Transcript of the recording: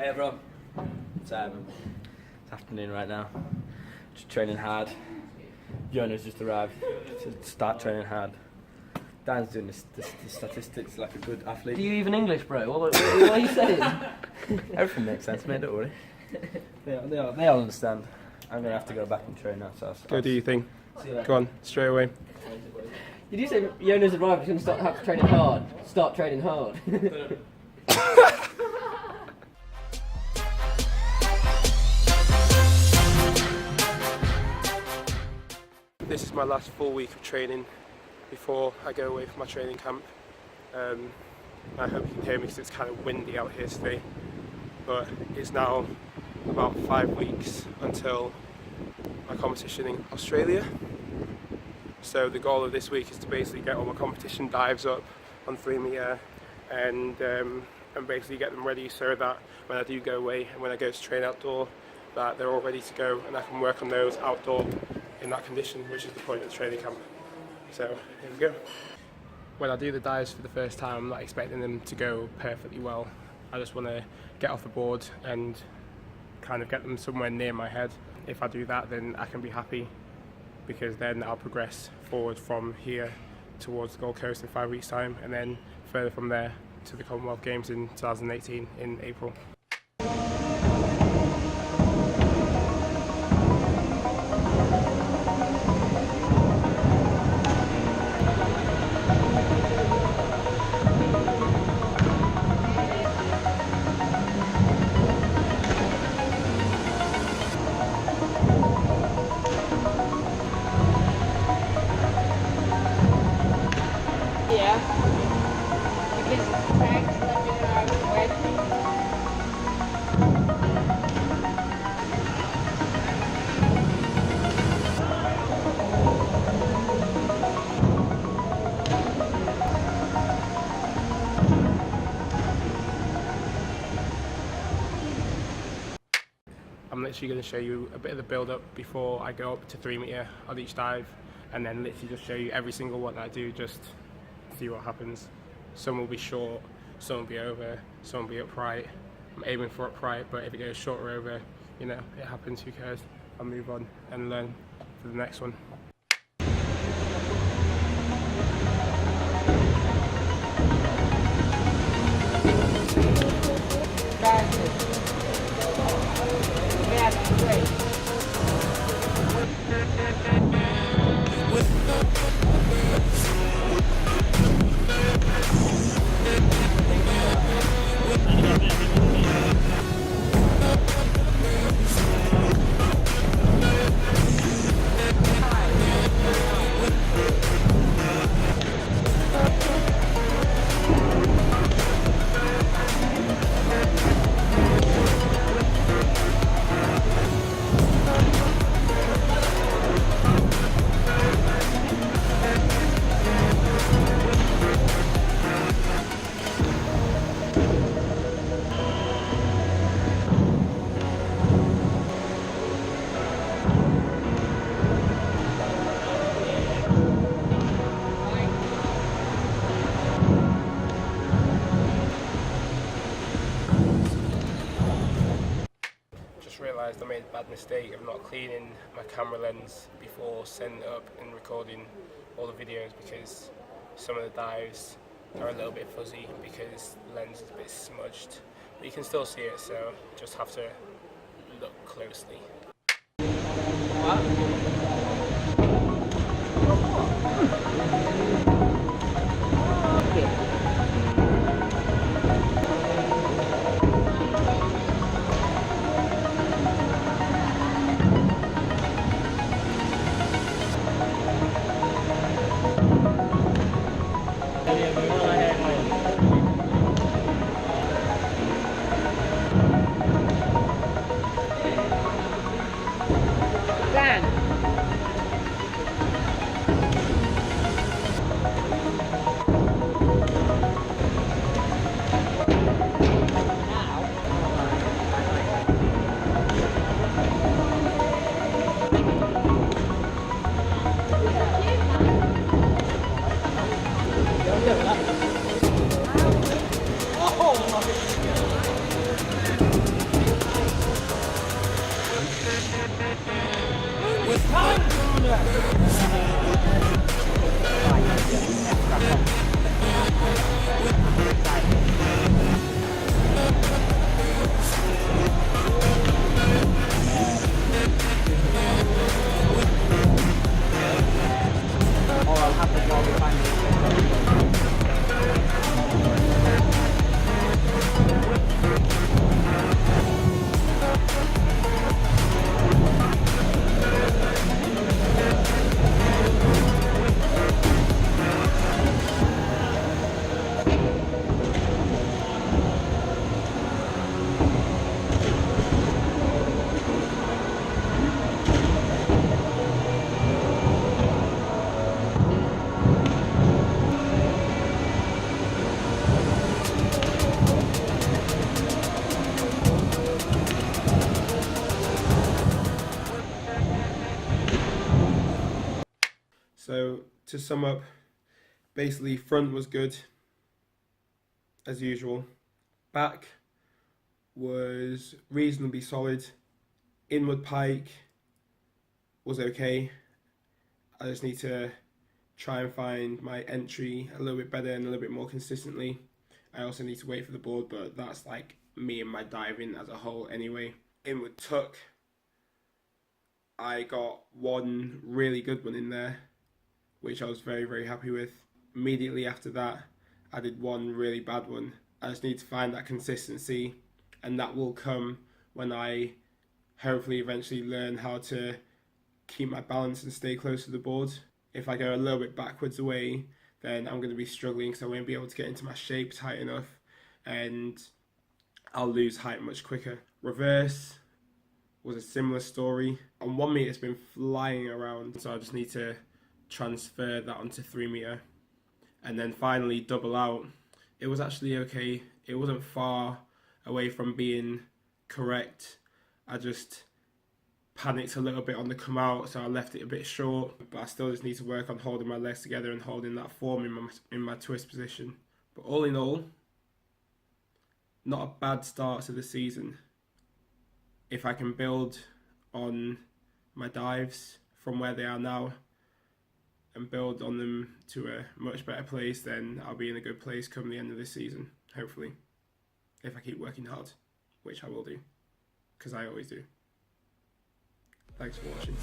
Hey everyone, it's afternoon right now, just training hard. Yona's just arrived to start training hard. Dan's doing the statistics like a good athlete. Do you even English, bro? What are you saying? Everything makes sense, mate, don't worry. They all understand. I'm going to have to go back and train now. So go do your thing. Go on, straight away. Did you say Yona's arrived, he's going to have to training hard? Start training hard. This is my last full week of training before I go away for my training camp. I hope you can hear me because it's kind of windy out here today. But it's now about 5 weeks until my competition in Australia. So the goal of this week is to basically get all my competition dives up on 3 metre and basically get them ready so that when I do go away and when I go to train outdoor, that they're all ready to go and I can work on those outdoor in that condition, which is the point of the training camp. So here we go. When I do the dives for the first time, I'm not expecting them to go perfectly well. I just want to get off the board and kind of get them somewhere near my head. If I do that, then I can be happy, because then I'll progress forward from here towards the Gold Coast in 5 weeks' time, and then further from there to the Commonwealth Games in 2018 in April. I'm literally going to show you a bit of the build-up before I go up to 3 metre on each dive, and then literally just show you every single one that I do, just see what happens. Some will be short, some will be over, some will be upright. I'm aiming for upright, but if it goes short or over, you know, it happens, who cares? I'll move on and learn for the next one. Realised I made a bad mistake of not cleaning my camera lens before setting it up and recording all the videos, because some of the dives are a little bit fuzzy because the lens is a bit smudged, but you can still see it, so just have to look closely. Dan! to sum up, basically front was good, as usual. Back was reasonably solid. Inward pike was okay. I just need to try and find my entry a little bit better and a little bit more consistently. I also need to wait for the board, but that's like me and my diving as a whole anyway. Inward tuck, I got one really good one in there, which I was very, very happy with. Immediately after that, I did one really bad one. I just need to find that consistency, and that will come when I hopefully eventually learn how to keep my balance and stay close to the board. If I go a little bit backwards away, then I'm going to be struggling because I won't be able to get into my shapes tight enough, and I'll lose height much quicker. Reverse was a similar story. On 1 meter, it's been flying around, so I just need to transfer that onto 3 meter. And then finally, double out. It was actually okay. It wasn't far away from being correct. I just panicked a little bit on the come out, so I left it a bit short, but I still just need to work on holding my legs together and holding that form in my twist position. But all in all, not a bad start to the season. If I can build on my dives from where they are now and build on them to a much better place, then I'll be in a good place come the end of this season, hopefully, if I keep working hard, which I will do, because I always do. Thanks for watching.